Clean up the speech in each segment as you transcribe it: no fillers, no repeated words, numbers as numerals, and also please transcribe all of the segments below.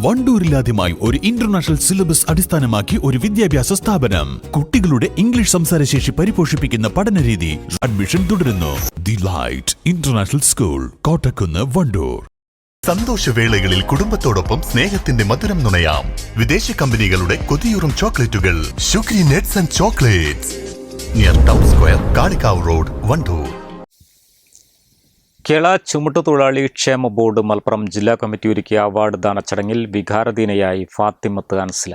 വണ്ടൂരിലാദ്യമായി ഒരു international syllabus അടിസ്ഥാനമാക്കി ഒരു വിദ്യാഭ്യാസ സ്ഥാപനം. കുട്ടികളുടെ ഇംഗ്ലീഷ് സംസാരശേഷി പരിപോഷിപ്പിക്കുന്ന പഠനരീതി. അഡ്മിഷൻ തുടരുന്നു. The light international school, Kottakkunnu, Wandoor. സന്തോഷവേളകളിൽ കുടുംബത്തോടൊപ്പം സ്നേഹത്തിന്റെ മധുരം നുണയാം. വിദേശ കമ്പനികളുടെ കൊതിയൂറും ചോക്ലേറ്റുകൾ sugary nets and chocolates, near town square, Kalikavu road, Wandoor. Kerala ചുമട്ടുതൊഴിലാളി ക്ഷേമ ബോർഡ് മലപ്പുറം ജില്ലാ കമ്മിറ്റി ഒരുക്കിയ അവാർഡ് ദാന ചടങ്ങിൽ വികാരധീനയായി ഫാത്തിമത്ത് അൻസില.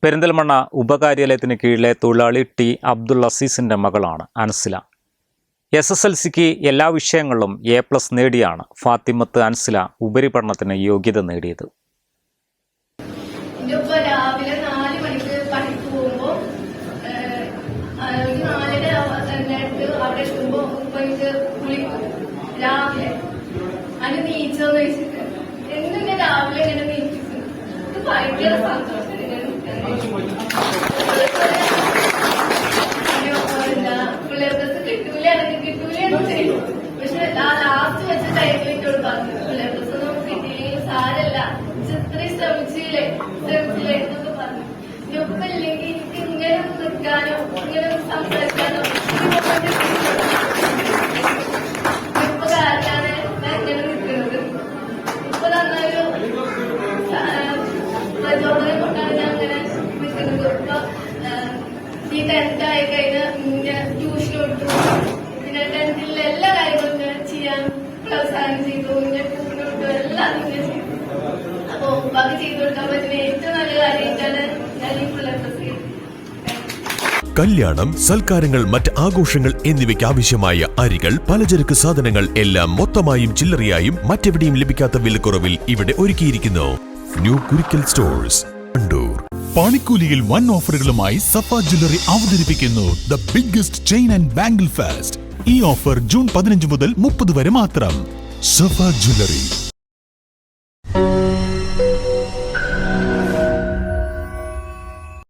പെരിന്തൽമണ്ണ ഉപകാര്യാലയത്തിന് കീഴിലെ തൊഴിലാളി ടി അബ്ദുൾ അസീസിൻ്റെ മകളാണ് അൻസില. SSLCക്ക് എല്ലാ വിഷയങ്ങളിലും A+ നേടിയാണ് ഫാത്തിമത്ത് അൻസില ഉപരിപഠനത്തിന് യോഗ്യത നേടിയത്. രാവിലെ അത് നീച്ചോന്ന് വെച്ചിട്ട് എന്തിന്റെ രാവിലെ ഇങ്ങനെ നീച്ചിട്ട് ഭയങ്കര സന്തോഷം. പിള്ളേർ ബസ് കിട്ടൂല, എനിക്ക് കിട്ടൂലെന്ന് ചെയ്യും. പക്ഷെ ആ ലാസ്റ്റ് വെച്ച ടൈമിലേക്കോട് പറഞ്ഞു, പിള്ളേർ ബസ് ഒന്നും കിട്ടിയില്ലെങ്കിൽ സാരല്ല, ഇത്രയും ശ്രമിച്ചില്ലേ എന്നൊക്കെ പറഞ്ഞു. ഇപ്പൊ ഇല്ലെങ്കിൽ എനിക്ക് ഇങ്ങനെ നിൽക്കാനോ ഇങ്ങനെ സംസാരിക്കാനോ ഈ 10th ആയി കഴിഞ്ഞാൽ ട്യൂഷൻ കൊടുത്തു. പിന്നെ 10th എല്ലാ കാര്യങ്ങളും ഞാൻ ചെയ്യാൻ പ്രോത്സാഹനം ചെയ്തു. ഞാൻ ട്യൂഷൻ കൊടുത്തു, എല്ലാം ഞാൻ ചെയ്തു. അപ്പൊ ബാക്കി ചെയ്തു കൊടുക്കാൻ പറ്റുന്ന ഏറ്റവും നല്ല കാര്യമായിട്ടാണ് ഞാൻ ഈ പിള്ളേർ. കല്യാണം, സൽക്കാരങ്ങൾ, മറ്റ് ആഘോഷങ്ങൾ എന്നിവയ്ക്ക് ആവശ്യമായ അരികൾ, പലചരക്ക് സാധനങ്ങൾ എല്ലാം മൊത്തമായും ചില്ലറയായും മറ്റെവിടെയും ലഭിക്കാത്ത വിലക്കുറവിൽ ഇവിടെ ഒരുക്കിയിരിക്കുന്നു. New Kurikkal stores, Wandoor. പണിക്കൂലിയിൽ വൻ ഓഫറുകളുമായി സഫ ജ്വല്ലറി അവതരിപ്പിക്കുന്നു the biggest chain and bangle fest. ഈ ഓഫർ ജൂൺ 15 മുതൽ 30 വരെ മാത്രം. സഫ ജ്വല്ലറി.